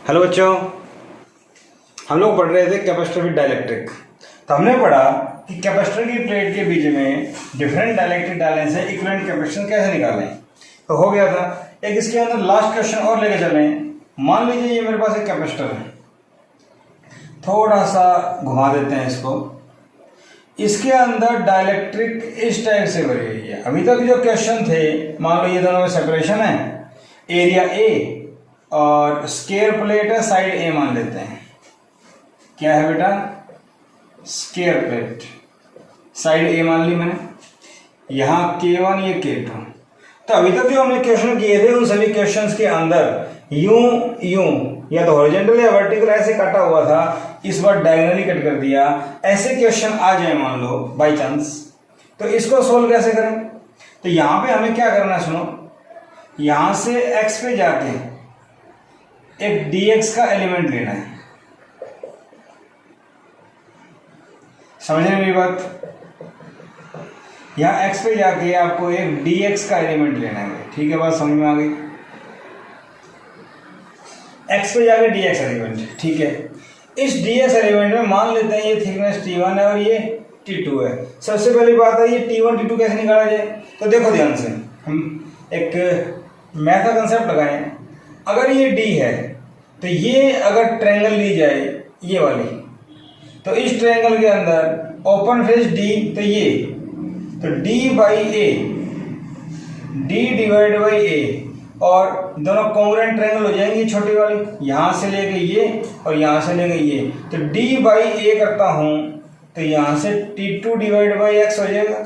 Hello बच्चों, हम लोग पढ़ रहे थे कैपेसिटर विद डाइलेक्ट्रिक। तो हमने पढ़ा कि कैपेसिटर की प्लेट के बीच में डिफरेंट डाइलेक्ट्रिक डालने से इक्विवेलेंट कैपेसिटेंस कैसे निकालें। तो हो गया था। एक इसके अंदर लास्ट क्वेश्चन और लेके चलें। मान लीजिए ये मेरे पास एक कैपेसिटर है, थोड़ा सा घुमा देते हैं इसको। इसके अंदर डाइलेक्ट्रिक इस टाइप से भरी हुई है। अभी तक जो क्वेश्चन थे, मान लो ये दोनों में सेपरेशन है, एरिया ए और स्केयर प्लेट है साइड ए मान लेते हैं। क्या है बेटा? स्केयर प्लेट साइड ए मान ली मैंने। यहां K1 ये K2। तो अभी तक जो हमने क्वेश्चन किए थे उन सभी क्वेश्चंस के अंदर यूं या तो हॉरिजॉन्टल या वर्टिकल ऐसे काटा हुआ था, इस बार डायगोनली कट कर दिया। ऐसे क्वेश्चन आ जाए मान लो बाय चांस, तो इसको सोल्व कैसे करें? तो यहां पे हमें क्या करना है, सुनो। यहां से x पे जाके एक dx का एलिमेंट लेना है। समझ रहे मेरी बात? यहां x पे जाके आपको एक dx का एलिमेंट लेना है। ठीक है, बात समझ में आ गई? x पे जाके dx एलिमेंट, ठीक है। इस dx एलिमेंट में मान लेते हैं ये थिकनेस T1 है और ये T2 है। सबसे पहली बात है, ये T1 T2 कैसे निकाला जाए? तो देखो ध्यान से, हम एक मैथ का कंसेप्ट लगाएं। अगर ये d है तो ये अगर ट्रायंगल ली जाए ये वाली, तो इस ट्रायंगल के अंदर ओपन फेस d, तो ये तो d by A, d divide by A, और दोनों कॉन्ग्रुएंट ट्रायंगल हो जाएंगी। छोटी वाली यहां से लेके ये और यहां से लेके ये, तो d बाई ए करता हूं तो यहां से T2 डिवाइड बाई एक्स हो जाएगा।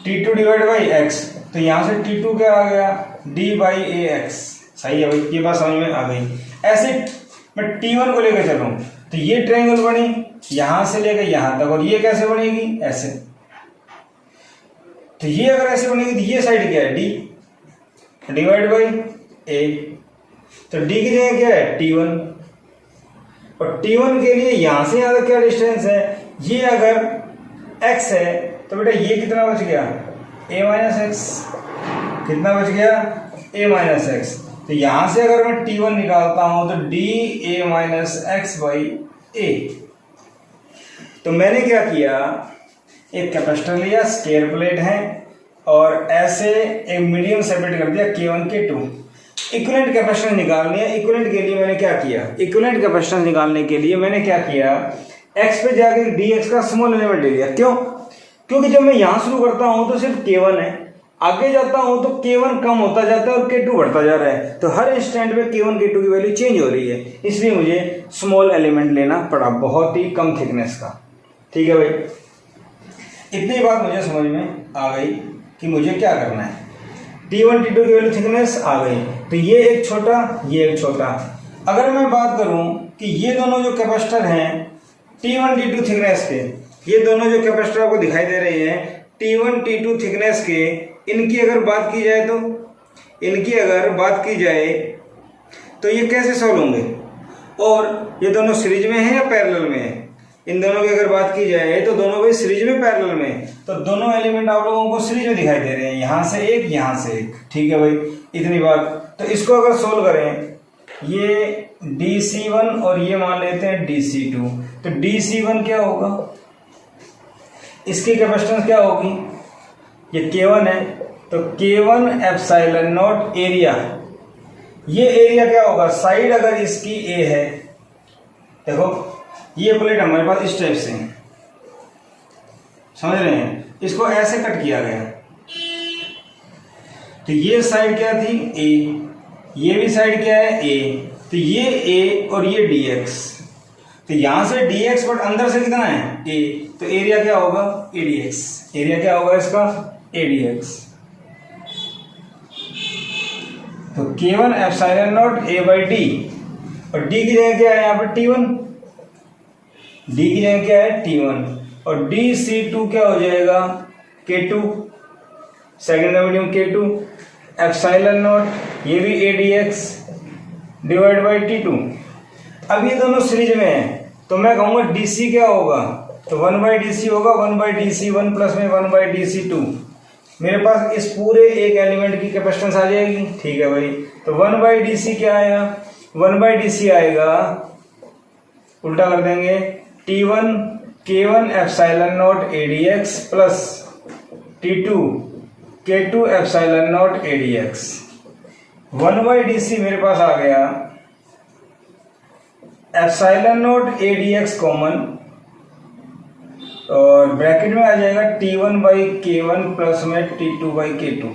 T2 डिवाइड बाई एक्स, तो यहां से T2 क्या आ गया? d by A x. सही है भाई, ये बात समझ में आ गई। ऐसे मैं T1 को लेकर चलूं तो ये ट्रायंगल बनी यहां से लेकर यहां तक, और ये कैसे बनेगी? ऐसे। तो ये अगर ऐसे बनेगी तो ये साइड क्या है? d डिवाइड बाई ए, तो d की जगह क्या है? T1। और T1 के लिए यहां से यहां तक क्या डिस्टेंस है? ये अगर x है तो बेटा ये कितना बच गया? a minus x. कितना बच गया? a minus x. तो यहां से अगर मैं T1 निकालता हूं तो d a minus X by A. तो मैंने क्या किया, एक कैपेसिटर लिया, स्केयर प्लेट है, और ऐसे एक मीडियम सेपरेट कर दिया K1 K2। इक्विवेलेंट कैपेसिटेंस निकालनी है। इक्विवेलेंट के लिए मैंने क्या किया? इक्विवेलेंट कैपेसिटेंस निकालने के लिए मैंने क्या किया, x पे जाके dx का स्मॉल एलिमेंट ले लिया। क्यों? क्योंकि जब मैं यहां शुरू करता हूं तो सिर्फ K1 है, आगे जाता हूं तो K1 कम होता जाता है और K2 बढ़ता जा रहा है। तो हर इंस्टेंट पे K1 K2 की वैल्यू चेंज हो रही है, इसलिए मुझे स्मॉल एलिमेंट लेना पड़ा, बहुत ही कम थिकनेस का। ठीक है भाई, इतनी बात मुझे समझ में आ गई कि मुझे क्या करना है। T1 T2 की वैल्यू थिकनेस आ गई, तो ये एक छोटा, ये एक छोटा। अगर मैं बात करूं कि ये दोनों जो कैपेसिटर हैं T1 T2 थिकनेस के, ये दोनों जो कैपेसिटर आपको दिखाई दे रहे हैं T1 T2 थिकनेस के, इनकी अगर बात की जाए तो ये कैसे सॉल्व होंगे? और ये दोनों सीरीज में है या पैरेलल में है? इन दोनों की अगर बात की जाए तो दोनों भाई सीरीज में पैरेलल में, तो दोनों एलिमेंट आप लोगों को सीरीज में दिखाई दे रहे हैं, यहां से एक यहां से एक। ठीक है भाई, इतनी बात। तो इसको अगर सोल्व करें, ये DC1 और ये मान लेते हैं DC2, तो DC1 क्या होगा? इसकी कैपेसिटेंस क्या होगी? ये K1 है, तो K1 एप्सिलॉन नॉट एरिया। ये एरिया क्या होगा? साइड अगर इसकी A है, देखो ये प्लेट हमारे पास इस टाइप से है, समझ रहे हैं? इसको ऐसे कट किया गया, तो ये साइड क्या थी? A, ये भी साइड क्या है? A, तो ये A और ये dx, तो यहां से dx बट अंदर से कितना है? A, तो एरिया क्या होगा? ADX। एरिया क्या होगा इसका? ADX। तो K1 epsilon naught A by D, और D की जगह क्या है यहाँ पर? T1। D की जगह क्या है? T1, और DC2 क्या हो जाएगा? K2, सेकेंड का मीडियम K2 एप्सिलॉन नॉट, ये भी ADX डिवाइड बाई T2। अब ये दोनों सीरीज में है, तो मैं कहूंगा DC क्या होगा? तो 1/DC होगा, 1/DC1 प्लस में 1/DC2। मेरे पास इस पूरे एक एलिमेंट की कैपेसिटेंस आ जाएगी। ठीक है भाई, तो 1/dc क्या आएगा, 1/dc आएगा, उल्टा कर देंगे, T1 K1 epsilon not ADX plus T2 K2 epsilon not ADX। 1/dc मेरे पास आ गया, एप्सिलॉन नॉट ADX कॉमन, और ब्रैकेट में आ जाएगा T1/K1 प्लस में T2/K2।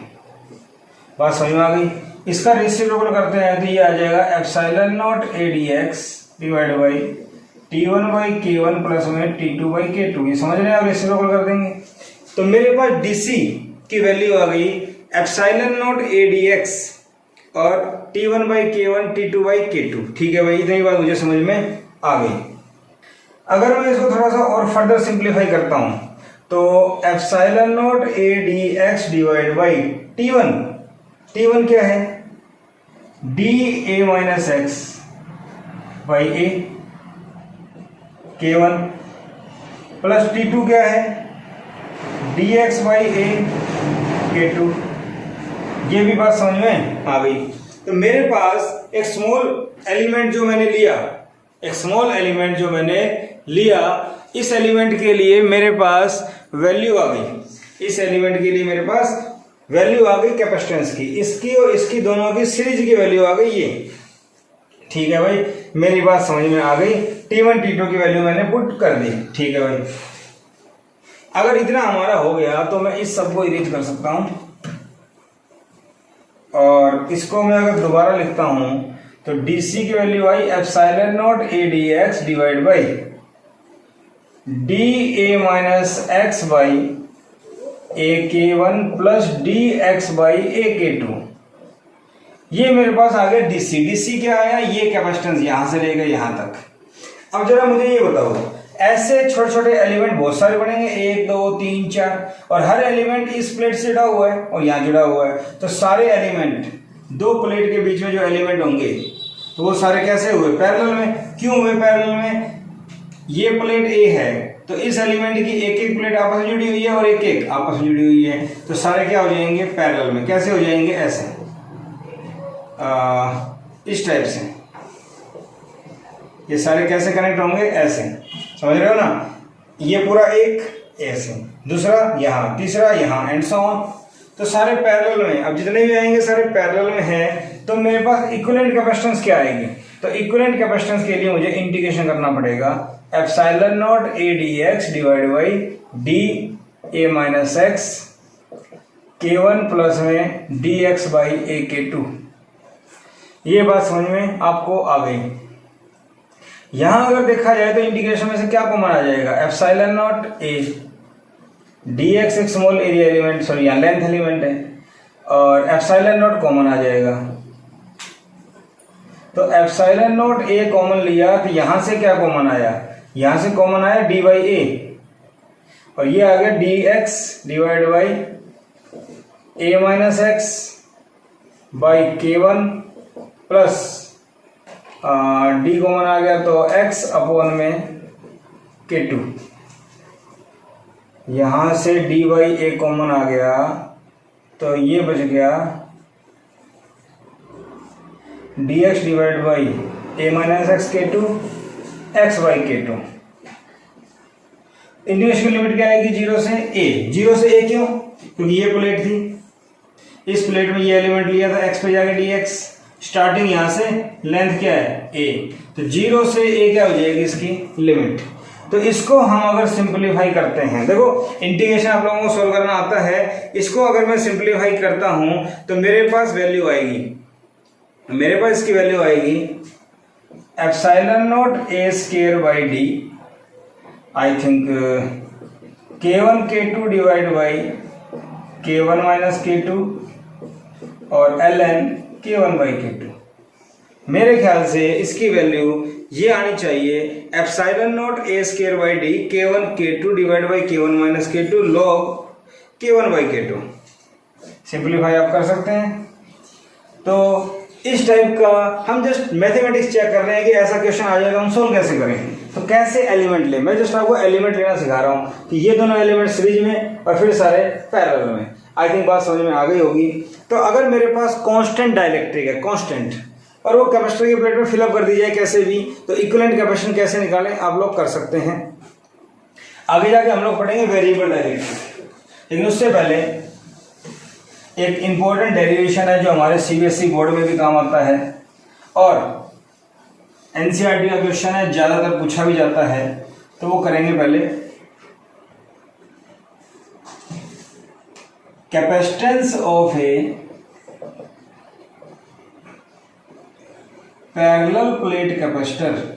बात समझ में आ गई। इसका रेसिप्रोकल करते हैं तो ये आ जाएगा epsilon not ADX divide by T1/K1 plus में T2/K2। ये समझ रहे हैं आप, रेसिप्रोकल कर देंगे तो मेरे पास DC की वैल्यू आ गई एप्सिलॉन नॉट ADX और T1/K1 T2/K2। ठीक है भाई, इतनी बात मुझे समझ में आ गई। अगर मैं इसको थोड़ा सा और फर्दर सिंप्लीफाई करता हूं तो epsilon not ADX divide by T1 क्या है, DA minus X by A K1 plus T2 क्या है, DX बाई A K2। ये भी बात समझ में आ गई। तो मेरे पास एक स्मॉल एलिमेंट जो मैंने लिया, इस एलिमेंट के लिए मेरे पास वैल्यू आ गई, कैपेसिटेंस की, इसकी और इसकी दोनों की सीरीज की वैल्यू आ गई ये। ठीक है भाई, मेरी बात समझ में आ गई। T1 T2 की वैल्यू मैंने पुट कर दी। ठीक है भाई, अगर इतना हमारा हो गया तो मैं इस सब को इरेज कर सकता हूं, और इसको मैं अगर दोबारा लिखता हूं तो DC की value I epsilon not ADX divide by DA minus X by AK1 plus DX by AK2। ये मेरे पास आ गया DC क्या आया, ये कैपेसिटेंस यहां से लेकर यहां तक। अब जरा मुझे ये बताओ, ऐसे छोटे छोटे एलिमेंट बहुत सारे बनेंगे, 1 2 3 4, और हर एलिमेंट इस प्लेट से जुड़ा हुआ है और यहाँ जुड़ा हुआ है, तो सारे एलिमेंट दो प्लेट के बीच में जो एलिमेंट होंगे तो वो सारे कैसे हुए, पैरेलल में। क्यों हुए पैरेलल में, ये प्लेट A है तो इस एलिमेंट की एक एक प्लेट आपस में जुड़ी हुई है और एक एक आपस में जुड़ी हुई है, तो सारे क्या हो जाएंगे, पैरेलल में। कैसे हो जाएंगे, ऐसे, इस टाइप से। ये सारे कैसे कनेक्ट होंगे, ऐसे, समझ रहे हो ना। ये पूरा एक ऐसे, दूसरा यहाँ, तीसरा यहाँ, एंड सो ऑन। तो सारे पैरेलल में, अब जितने भी आएंगे सारे पैरेलल में हैं, तो मेरे पास इक्विवेलेंट कैपेसिटेंस क्या आएगी। तो इक्विवेलेंट कैपेसिटेंस के लिए मुझे इंटीग्रेशन करना पड़ेगा, epsilon not ADX divide by DA minus x K1 plus में DX बाई AK2। ये बात समझ में आपको आ गई। यहां अगर देखा जाए तो इंटीग्रेशन में से क्या कॉमन आ जाएगा, एप्सिलॉन नॉट A DX एक स्मॉल एरिया एलिमेंट, सॉरी यहाँ लेंथ एलिमेंट है, और एप्सिलॉन नॉट कॉमन आ जाएगा। तो एप्सिलॉन नॉट A कॉमन लिया तो यहां से क्या कॉमन आया, यहां से कॉमन आया D बाई A, और ये आ गया DX divide by A minus X by K1 plus D common आ गया तो X अपॉन में K2। यहां से D बाई A कॉमन आ गया तो ये बच गया DX divide by A minus X K2 X बाई K2। इंटीग्रेशन की लिमिट क्या आएगी, 0 से A। 0 से A क्यों, क्योंकि ये प्लेट थी, इस प्लेट में ये एलिमेंट लिया था, x पे जाके dx, स्टार्टिंग यहां से, लेंथ क्या है a, तो 0 से a क्या हो जाएगी इसकी लिमिट। तो इसको हम अगर सिंप्लीफाई करते हैं, देखो इंटीग्रेशन आप लोगों को सोल्व करना आता है, इसको अगर मैं सिंप्लीफाई करता हूं तो मेरे पास वैल्यू आएगी, मेरे पास इसकी वैल्यू आएगी epsilon naught a square by d, I think K1 K2 divide by K1 minus K2 और ln K1 बाई K2। मेरे ख्याल से इसकी वैल्यू ये आनी चाहिए epsilon naught a square by d K1 K2 divide by K1 minus K2 log K1 by K2। Simplify आप कर सकते हैं। तो इस टाइप का हम जस्ट मैथमेटिक्स चेक कर रहे हैं कि ऐसा क्वेश्चन आ जाएगा, हम सोल्व कैसे करें। तो कैसे एलिमेंट ले, मैं जस्ट आपको एलिमेंट लेना सिखा रहा हूं कि ये दोनों एलिमेंट सीरीज में और फिर सारे पैरेलल में। आई थिंक बात समझ में आ गई होगी। तो अगर मेरे पास कांस्टेंट डाइलेक्ट्रिक है, कांस्टेंट, और वो कैपेसिटर की प्लेट में फिलअप कर दी जाए कैसे भी, तो इक्विवेलेंट कैपेसिटेंस कैसे निकालें आप लोग कर सकते हैं। आगे जाके हम लोग पढ़ेंगे वेरिएबल डाइलेक्ट्रिक, लेकिन उससे पहले एक इंपॉर्टेंट डेरिवेशन है जो हमारे सीबीएसई बोर्ड में भी काम आता है और एनसीईआरटी का क्वेश्चन है, ज्यादातर पूछा भी जाता है, तो वो करेंगे पहले। Capacitance of A parallel plate capacitor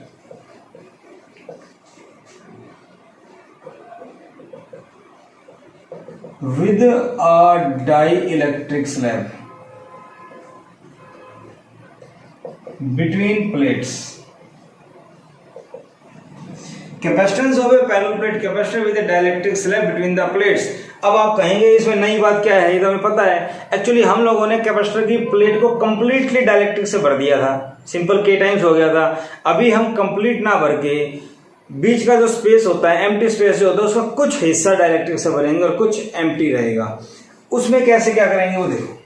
with a dielectric slab between plates. Capacitance of a parallel plate capacitor with a dielectric slab between the plates. अब आप कहेंगे इसमें नई बात क्या है, ये तो हमें पता है। एक्चुअली हम लोगों ने कैपेसिटर की प्लेट को कंप्लीटली डाइलेक्ट्रिक से भर दिया था, सिंपल के टाइम्स हो गया था। अभी हम कंप्लीट ना भर के बीच का जो स्पेस होता है, एम्प्टी स्पेस जो होता है, उसका कुछ हिस्सा डाइलेक्ट्रिक से भरेंगे और कुछ एम्प्टी रहेगा। उसमें कैसे क्या करेंगे वो देखो।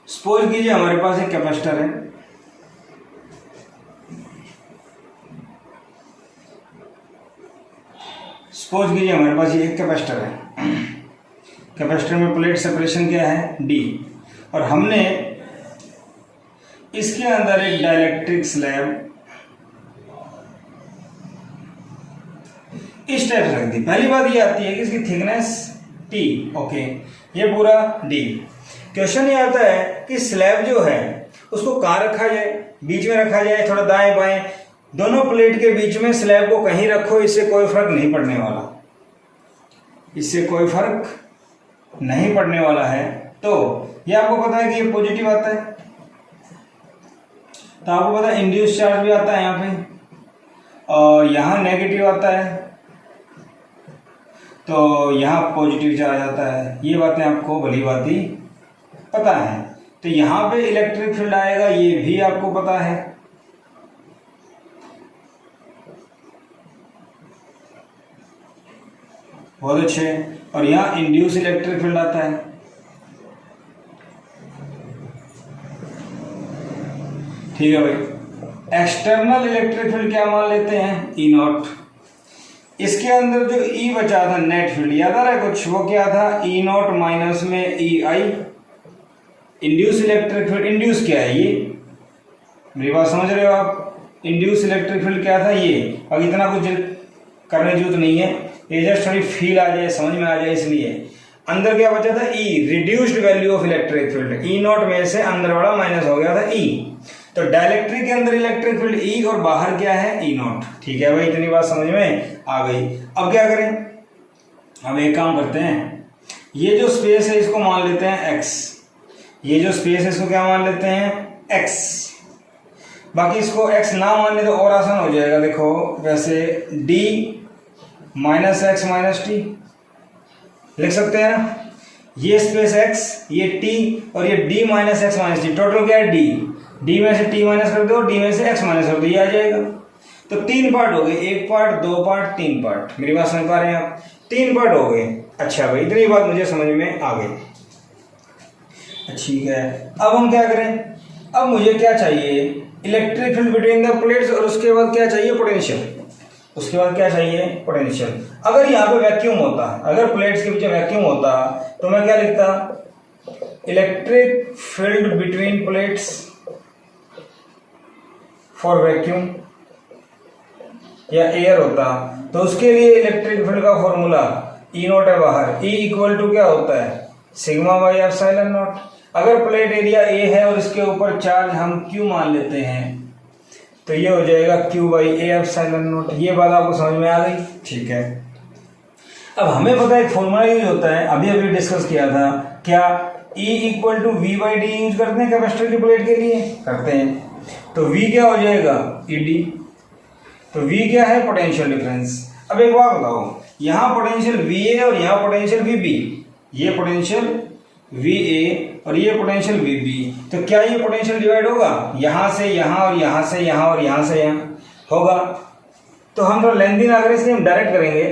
सपोज कीजिए हमारे पास एक कैपेसिटर है, सपोज कीजिए हमारे पास ये एक कैपेसिटर है। कैपेसिटर में प्लेट सेपरेशन क्या है, डी, और हमने इसके अंदर एक डाइलेक्ट्रिक स्लैब इस टाइप से रख दी। पहली बात ये आती है कि इसकी थिकनेस टी, ओके, ये पूरा डी। क्वेश्चन ये आता है कि स्लैब जो है उसको कहाँ रखा जाए, बीच में रखा जाए, थोड़ा दाएं बाएं, दोनों प्लेट के बीच में स्लैब को कहीं रखो, इससे कोई फर्क नहीं पड़ने वाला, इससे कोई फर्क नहीं पड़ने वाला है। तो ये आपको पता है कि ये पॉजिटिव आता है, तो आपको पता है इंड्यूस चार्ज भी आता है यहाँ पे, और यहाँ नेगेटिव आता है, तो यहाँ पॉजिटिव चार्ज आता है। ये बातें आपको भली भांति पता है। तो यहाँ पे इलेक्ट्रिक फील्ड आएगा, ये भी आपको पता है। बहुत अच्छे। और यहाँ इंड्यूस इलेक्ट्रिक फील्ड आता है। ठीक है भाई। एक्सटर्नल इलेक्ट्रिक फील्ड क्या मान लेते हैं, ई नॉट। इसके अंदर जो ई बचा था नेट फील्ड, याद आ रहा है कुछ, वो क्या था, ई नॉट माइनस में ई आई। इंड्यूस इलेक्ट्रिक फील्ड, इंड्यूस क्या है, ये मेरी बात समझ रहे हो आप, इंड्यूस इलेक्ट्रिक फील्ड क्या था ये। अब इतना कुछ करने की जरूरत नहीं है, ये जस्ट थोड़ी फील आ जाए, समझ में आ जाए, इसलिए अंदर क्या बचा था, E, reduced value of electric field. E naught में से अंदर वाला माइनस हो गया था ई। तो डाइलेक्ट्रिक के अंदर इलेक्ट्रिक फील्ड ई और बाहर क्या है, ई नॉट। ठीक है भाई, इतनी बात समझ में आ गई। अब क्या करें, अब एक काम करते हैं, ये जो स्पेस है इसको मान लेते हैं एक्स, ये जो स्पेस है इसको क्या मान लेते हैं, एक्स। बाकी इसको एक्स ना मान ले तो और आसान हो जाएगा। देखो वैसे D minus x minus T लिख सकते हैं ना, ये स्पेस एक्स, ये टी, और ये D minus x minus T. Total क्या है डी, डी में से टी माइनस कर दो, डी में से एक्स माइनस कर दो, ये आ जाएगा। तो तीन पार्ट हो गए, एक पार्ट, दो पार्ट, तीन पार्ट। मेरी बात समझ पा रहे हैं आप, तीन पार्ट हो गए। अच्छा भाई, इतनी बात मुझे समझ में आ गई। ठीक है, अब हम क्या करें, अब मुझे क्या चाहिए, electric field between the plates, और उसके बाद क्या चाहिए, पोटेंशियल। उसके बाद क्या चाहिए, पोटेंशियल। अगर यहाँ पे वैक्यूम होता, अगर प्लेट्स के पीछे वैक्यूम होता, तो मैं क्या लिखता, electric field between plates for vacuum, या एयर होता तो उसके लिए इलेक्ट्रिक फील्ड का फॉर्मूला ई नॉट है बाहर, ई इक्वल टू क्या होता है, सिग्मा बाई एप्सिलॉन नॉट। अगर प्लेट एरिया ए है और इसके ऊपर चार्ज हम क्यू मान लेते हैं, तो ये हो जाएगा Q by A epsilon not. ये बात आपको समझ में आ गई। ठीक है, अब हमें पता है एक फॉर्मूला यूज होता है, अभी अभी डिस्कस किया था, क्या E equal to V by D use करते हैं कैपेसिटर की प्लेट के लिए, करते हैं। तो V क्या हो जाएगा, ई डी। तो V क्या है, पोटेंशियल डिफरेंस। अब एक बात बताओ, यहाँ पोटेंशियल VA और यहाँ पोटेंशियल VB, ये पोटेंशियल VA और ये पोटेंशियल VB, तो क्या ये पोटेंशियल डिवाइड होगा, यहाँ से यहाँ और यहाँ से यहाँ और यहाँ से यहाँ होगा। तो हम थोड़ा लेंथी ना करें, इसलिए हम डायरेक्ट करेंगे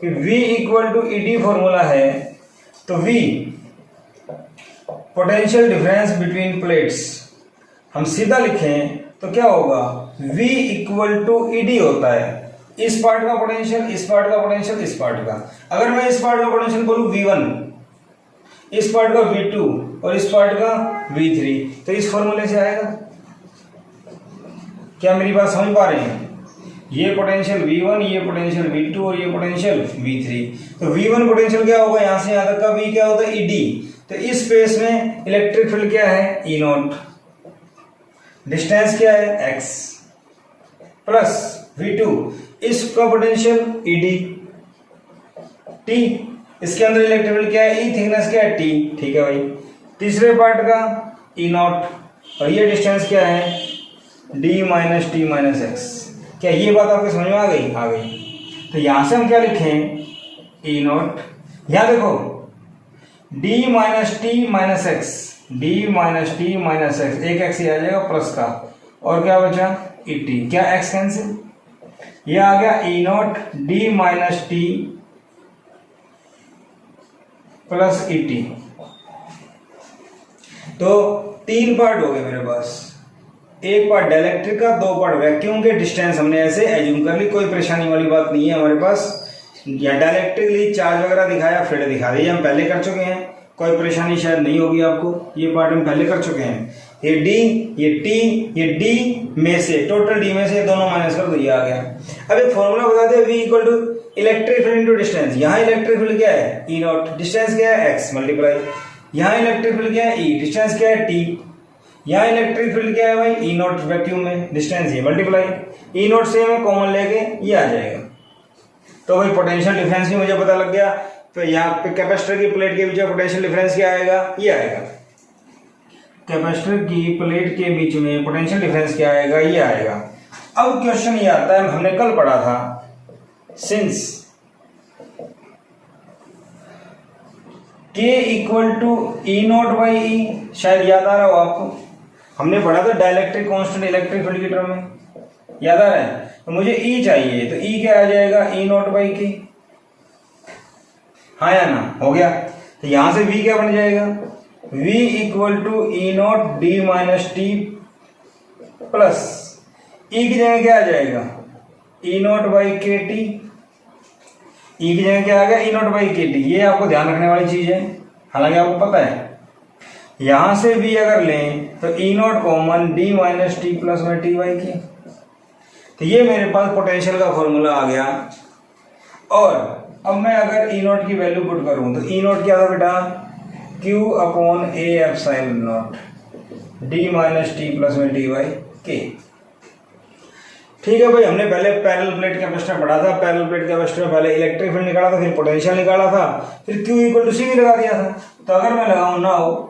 कि V equal to E D formula है तो V potential difference between plates हम सीधा लिखें तो क्या होगा, V इक्वल टू ED होता है, इस पार्ट का पोटेंशियल, इस पार्ट का पोटेंशियल, इस पार्ट का। अगर मैं इस पार्ट का पोटेंशियल बोलूं V1, इस पार्ट का V2 और इस पार्ट का V3, तो इस फॉर्मूले से आएगा। क्या मेरी बात समझ पा रहे हैं? ये पोटेंशियल V1, ये पोटेंशियल V2 और ये पोटेंशियल V3। तो V1 पोटेंशियल क्या होगा, यहां से यहां तक का V क्या होता है, ED। तो इस स्पेस में इलेक्ट्रिक फील्ड क्या है, E0, डिस्टेंस क्या है x, प्लस V2 इसका पोटेंशियल ED T, इसके अंदर इलेक्ट्रिक फील्ड क्या है, E, थिकनेस क्या है T, ठीक है भाई। तीसरे पार्ट का E0 और ये डिस्टेंस क्या है D minus T minus x। क्या ये बात आपके समझ में आ गई? आ गई। तो यहां से हम क्या लिखें, E0, यहां देखो D minus T minus x, D minus T minus x, एक x ही आ जाएगा प्लस का, और क्या बचा ET, क्या x कैंसिल, ये आ गया E0 D minus T plus ET। तो तीन पार्ट हो गए मेरे पास, एक पार्ट डाइलेक्ट्रिक का, दो पार्ट वैक्यूम के। डिस्टेंस हमने ऐसे एज्यूम कर ली, कोई परेशानी वाली बात नहीं है हमारे पास। या डाइलेक्ट्रिकली चार्ज वगैरह दिखाया, फील्ड दिखा दी, हम पहले कर चुके हैं, कोई परेशानी शायद नहीं होगी आपको, ये पार्ट हम पहले कर चुके हैं। ये D, ये T, ये D में से, टोटल D में से दोनों माइनस कर दो, ये आ गया। अब एक फॉर्मूला बता दे, V equal to electric field into distance. यहाँ इलेक्ट्रिक फील्ड क्या है, E0, डिस्टेंस क्या है x मल्टीप्लाई, यहाँ इलेक्ट्रिक फील्ड क्या है E, डिस्टेंस क्या है T, यहाँ इलेक्ट्रिक फील्ड क्या है भाई E0 वैक्यूम में, डिस्टेंस ये मल्टीप्लाई, E0 से मैं कॉमन लेके ये आ जाएगा। तो भाई पोटेंशियल डिफरेंस भी मुझे पता लग गया। तो यहाँ पे कैपेसिटर की प्लेट के बीच में पोटेंशियल डिफरेंस क्या आएगा, ये आएगा। कैपेसिटर की प्लेट के बीच में पोटेंशियल डिफरेंस क्या आएगा, ये आएगा। अब क्वेश्चन ये आता है, हमने कल पढ़ा था, since K equal to E0 by E, शायद याद आ रहा हो आपको, हमने पढ़ा था डाइलेक्ट्रिक कांस्टेंट इलेक्ट्रिक फील्ड की टर्म में, याद आ रहा है। तो मुझे E चाहिए, तो E क्या आ जाएगा, E0 बाई K, हाँ या ना, हो गया। तो यहां से V क्या बन जाएगा, V equal to E0 D minus T plus E की जगह क्या आ जाएगा, E0 बाई KT, E की जगह क्या आ गया, E0 बाई KT। ये आपको ध्यान रखने वाली चीज है, हालांकि आपको पता है। यहां से V अगर लें तो E0 common D minus T plus में T बाई K। तो ये मेरे पास पोटेंशियल का फॉर्मूला आ गया। और अब मैं अगर E0 की वैल्यू पुट करूं तो E0 क्या था बेटा, Q upon A epsilon naught D minus T plus में T बाई K। ठीक है भाई, हमने पहले पैरेलल प्लेट कैपेसिटर पढ़ा था। पैरेलल प्लेट कैपेसिटर में पहले इलेक्ट्रिक फील्ड निकाला था, फिर पोटेंशियल निकाला था, फिर Q इक्वल टू C भी लगा दिया था। तो अगर मैं लगाऊं now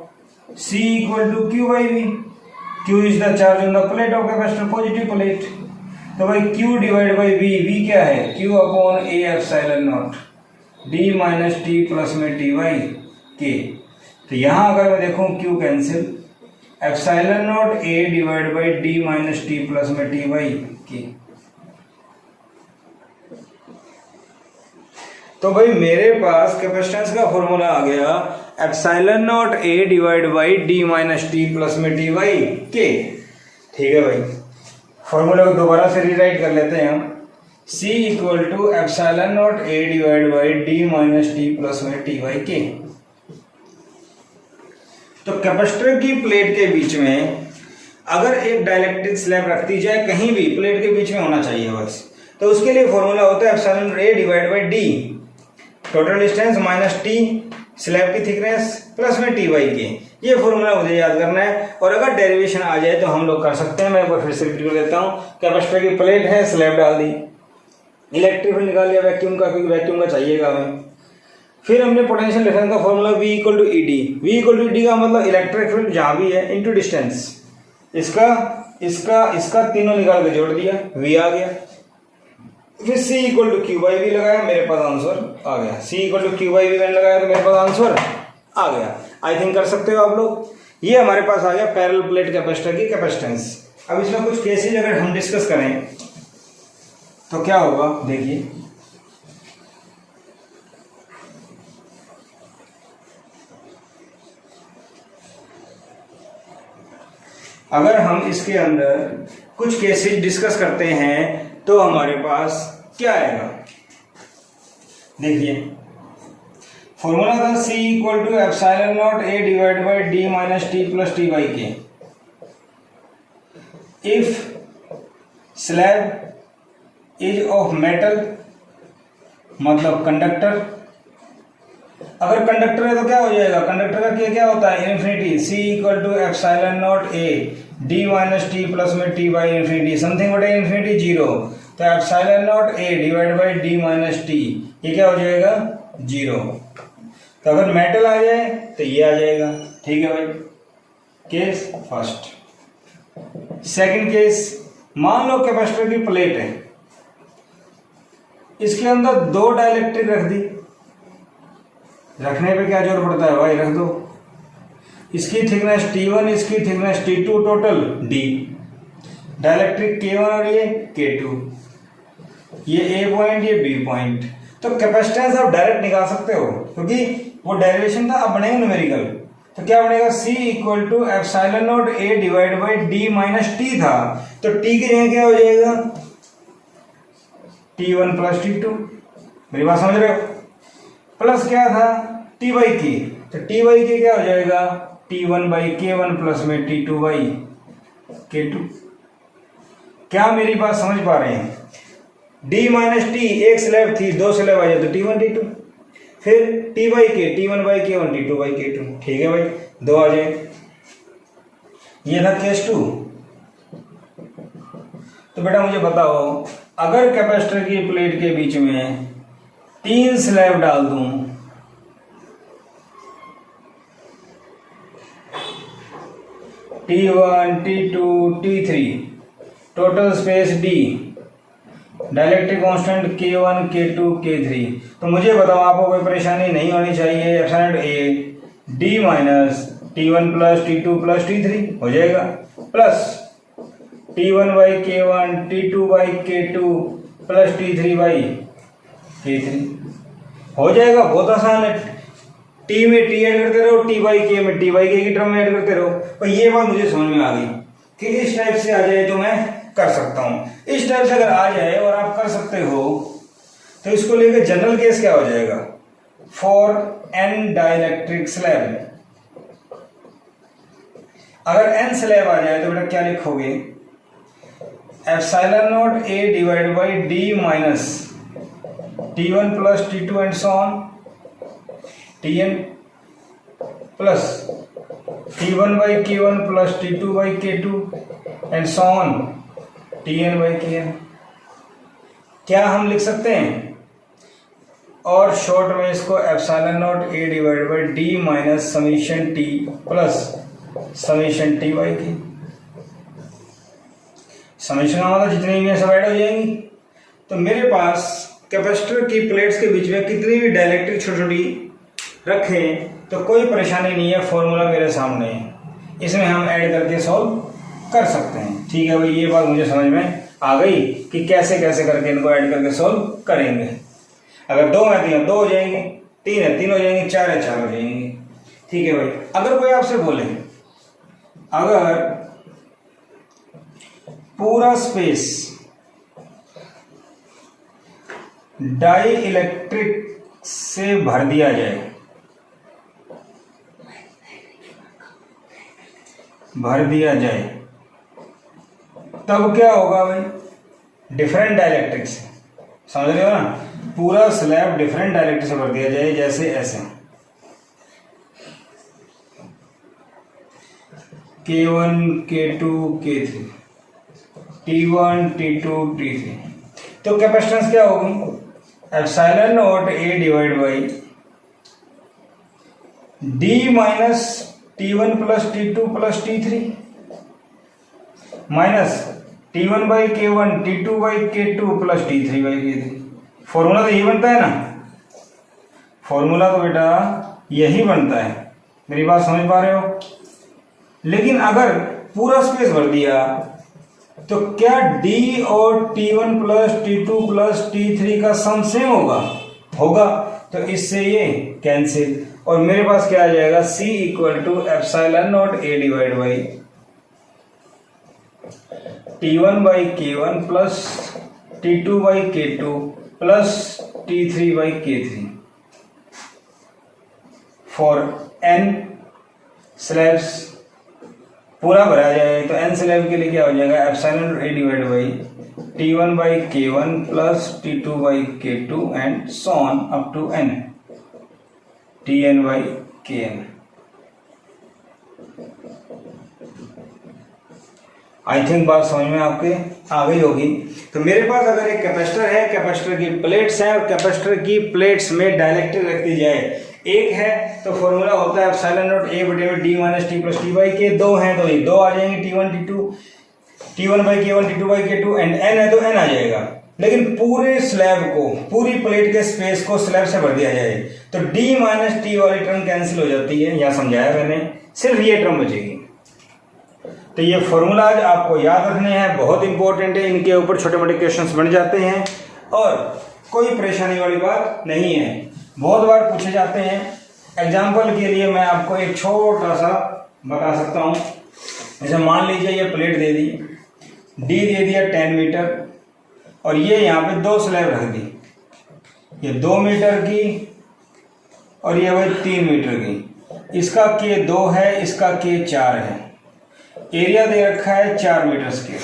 C equal to Q by V, Q is the charge on the plate of capacitor, positive plate. तो भाई Q divide by V, V क्या है, Q upon A epsilon naught D minus T plus में T by K। तो यहां अगर मैं देखूं Q cancel, epsilon naught A divide by D minus T plus में T बाई K। तो भाई मेरे पास कैपेसिटेंस का फॉर्मूला आ गया, epsilon naught A divide by D minus T plus में T बाई K। ठीक है भाई, फॉर्मूला को दोबारा से रीराइट कर लेते हैं हम। C equal to epsilon naught A divide by D minus T plus में T बाई K। तो कैपेसिटर की प्लेट के बीच में अगर एक डाइलेक्ट्रिक स्लैब रख दी जाए, कहीं भी प्लेट के बीच में होना चाहिए बस, तो उसके लिए फॉर्मूला होता है epsilon A divide by D, total distance minus T, slab की थिकनेस प्लस में T बाई K। ये फॉर्मूला मुझे याद करना है। और अगर डेरिवेशन आ जाए तो हम लोग कर सकते हैं। मैं एक बार फिर से रिपीट कर देता हूँ। कैपेसिटर की प्लेट है, स्लैब डाल दी, इलेक्ट्रिक फील्ड निकाल लिया वैक्यूम का, क्योंकि वैक्यूम का चाहिएगा हमें। फिर हमने पोटेंशियल डिफरेंस का formula V equal to ED, V equal to ED का मतलब इलेक्ट्रिक फील्ड जहां भी है इनटू डिस्टेंस, इसका इसका इसका तीनों निकाल के जोड़ दिया, V आ गया। फिर C equal to Q by V लगाया, मेरे पास आंसर आ गया। C equal to Q by V मैंने लगाया तो मेरे पास आंसर आ गया। आई थिंक कर सकते हो आप लोग। ये हमारे पास आ गया पैरेलल प्लेट कैपेसिटर की कैपेसिटेंस। अब इसमें कुछ केसेज अगर हम डिस्कस करें तो क्या होगा, देखिए। अगर हम इसके अंदर कुछ केसेस डिस्कस करते हैं तो हमारे पास क्या आएगा, देखिए फॉर्मूला था C equal to epsilon naught A divide by D minus T plus T by K। If slab is of metal मतलब कंडक्टर, अगर कंडक्टर है तो क्या हो जाएगा, कंडक्टर का क्या होता है infinity, C equal to epsilon naught A D minus T plus में T बाई इन्फिनिटी, समथिंग बटे इन्फिनिटी 0, तो epsilon naught A divide by D minus T ये क्या हो जाएगा 0। तो अगर मेटल आ जाए तो ये आ जाएगा, ठीक है भाई, केस फर्स्ट। सेकंड केस, मान लो कैपेसिटर की प्लेट है, इसके अंदर दो डाइलेक्ट्रिक रख दी, रखने पे क्या जोर पड़ता है भाई, रख दो। इसकी थिकनेस T1, इसकी thickness T2, total D, dielectric K1 और ये K2, ये A पॉइंट ये B पॉइंट। तो कैपेसिटेंस आप डायरेक्ट निकाल सकते हो क्योंकि वो डेरिवेशन था, अब बनेगा न्यूमेरिकल। तो क्या बनेगा C equal to epsilon naught A divide by D minus T था, तो T की जगह क्या हो जाएगा T1 प्लस T2, मेरी बात समझ रहे हो, प्लस क्या था T बाई K, तो T बाई K क्या हो जाएगा T1 बाई K1 प्लस में T2 बाई K2। क्या मेरी बात समझ पा रहे हैं, D माइनस T एक स्लैब थी, दो स्लैब आ जाए तो T1 T2, फिर T by K T1 by K1 T2 by K2, ठीक है भाई, दो आ जाए। ये था केस 2। तो बेटा मुझे बताओ, अगर कैपेसिटर की प्लेट के बीच में 3 स्लैब डाल दूं, T1 T2 T3, total space D, dielectric constant K1 K2 K3, तो मुझे बताओ आपको कोई परेशानी नहीं होनी चाहिए, epsilon A D minus T1 plus T2 plus T3 हो जाएगा, plus T1 by K1 T2 by K2 plus T3 by K3 हो जाएगा, बहुत आसान है। T में T ऐड करते रहो, T बाई K में T बाई K की टर्म में ऐड करते रहो। पर ये बात मुझे समझ में आ गई कि इस टाइप से आ जाए तो मैं कर सकता हूं, इस टाइप से अगर आ जाए और आप कर सकते हो तो इसको लेकर जनरल केस क्या हो जाएगा, फॉर n डाइलेक्ट्रिक स्लैब। अगर n स्लैब आ जाए तो बेटा क्या लिखोगे, epsilon naught A divide by D minus T1 plus T2 and so on Tn plus T1 by K1 plus T2 by K2 and so on Tn by Kn। क्या हम लिख सकते हैं, और शॉर्ट में इसको epsilon naught A divide by D minus summation T plus summation T by K। Summation का मतलब जितनी भी सब ऐड हो जाएंगी। तो मेरे पास कैपेसिटर की प्लेट्स के बीच में कितनी भी डाइलेक्ट्रिक छोटी छोटी रखें तो कोई परेशानी नहीं है, फॉर्मूला मेरे सामने है, इसमें हम ऐड करके सॉल्व कर सकते हैं। ठीक है भाई, ये बात मुझे समझ में आ गई कि कैसे कैसे करके इनको ऐड करके सॉल्व करेंगे। अगर 2 है तो 2 हो जाएंगे, 3 है 3 हो जाएंगे, 4 है 4 हो जाएंगे। ठीक है भाई, अगर कोई आपसे बोले अगर पूरा स्पेस डाई इलेक्ट्रिक से भर दिया जाए, तब क्या होगा भाई, डिफरेंट डाइलेक्ट्रिक से, समझ रहे हो ना, पूरा स्लैब डिफरेंट डाइलेक्ट्रिक से भर दिया जाए, जैसे ऐसे K1 K2 K3 T1 T2 T3, तो कैपेसिटेंस क्या होगी, epsilon naught A divide by D minus T1 plus T2 plus T3 minus T1 by K1 T2 by K2 plus T3 by K3। Formula तो यही बनता है ना, formula तो बेटा यही बनता है, मेरी बात समझ पा रहे हो। लेकिन अगर पूरा स्पेस भर दिया तो क्या D और T1 plus T2 plus T3 का सम सेम होगा, तो इससे ये कैंसिल, और मेरे पास क्या आ जाएगा, C equal to epsilon naught A divide by T1 by K1 plus T2 by K2 plus T3 by K3 for n slabs पूरा भरा जाए तो n स्लैब के लिए क्या हो जाएगा, epsilon a divide by T1 by K1 plus T2 by K2 and so on up to n Tn by Kn। I think बात समझ में आपके आ गई होगी। तो मेरे पास अगर एक कैपेसिटर है, कैपेसिटर की प्लेट्स हैं और कैपेसिटर की प्लेट्स में डाइलेक्ट्रिक रख दी जाए, एक है तो फॉर्मूला होता है एप्सिलॉन नॉट a बटे में d minus T plus T by के, दो हैं तो ये दो आ जाएंगे T1 by K1 T2 by K2 and n है तो n आ जाएगा। लेकिन पूरे स्लैब को, पूरी प्लेट के स्पेस को स्लैब से भर दिया जाए तो d माइनस टी वाली टर्म कैंसिल हो जाती है, यहाँ समझाया मैंने, सिर्फ ये टर्म बचेगी। तो ये फॉर्मूलाज आपको याद रखने हैं, बहुत इंपॉर्टेंट है, इनके ऊपर छोटे मोटे क्वेश्चंस बन जाते हैं और कोई परेशानी वाली बात नहीं है, बहुत बार पूछे जाते हैं। एग्जाम्पल के लिए मैं आपको एक छोटा सा बता सकता हूँ। जैसे मान लीजिए ये प्लेट दे दी, डी दे दिया 10 मीटर और ये यहाँ पे दो स्लैब रख दी, ये 2 मीटर की और ये भाई 3 मीटर की, इसका के 2 है, इसका के 4 है, एरिया दे रखा है 4 मीटर स्क्वायर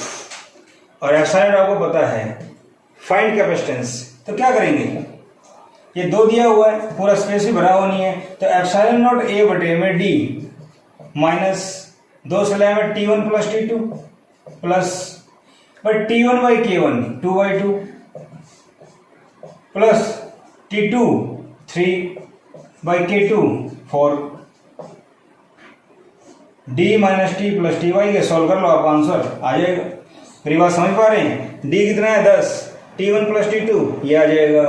और एप्सिलॉन आपको पता है, फाइंड कैपेसिटेंस। तो क्या करेंगे, ये 2 दिया हुआ है, पूरा स्पेस भी भरा हुआ नहीं है, तो एप्सिलॉन नॉट a बटे में d माइनस 2 स्लैब में T1 plus T2 plus T1 by K1 2 by 2 plus T2 3 by K2 4 d minus T plus T Y के सॉल्व कर लो, आप आंसर आ जाएगा। मेरी बात समझ पा रहे हैं, d कितना है 10, T1 प्लस T2 ये आ जाएगा,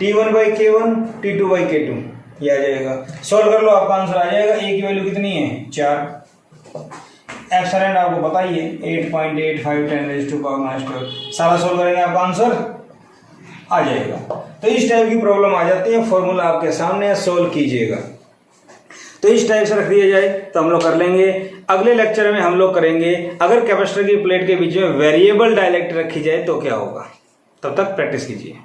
T1 by K1 T2 by K2 ये आ जाएगा, सॉल्व कर लो आपका आंसर आ जाएगा। a की वैल्यू कितनी है 4, एप्सिलॉन आपको बताइए 8.85 10⁻², सारा सॉल्व करेंगे आपका आंसर आ जाएगा। तो इस टाइप की प्रॉब्लम आ जाती है, फॉर्मूला आपके सामने है, सॉल्व कीजिएगा। तो इस टाइप से रख दिया जाए तो हम लोग कर लेंगे। अगले लेक्चर में हम लोग करेंगे अगर कैपेसिटर की प्लेट के बीच में वेरिएबल डाइलेक्ट्रिक रखी जाए तो क्या होगा। तब तक प्रैक्टिस कीजिए।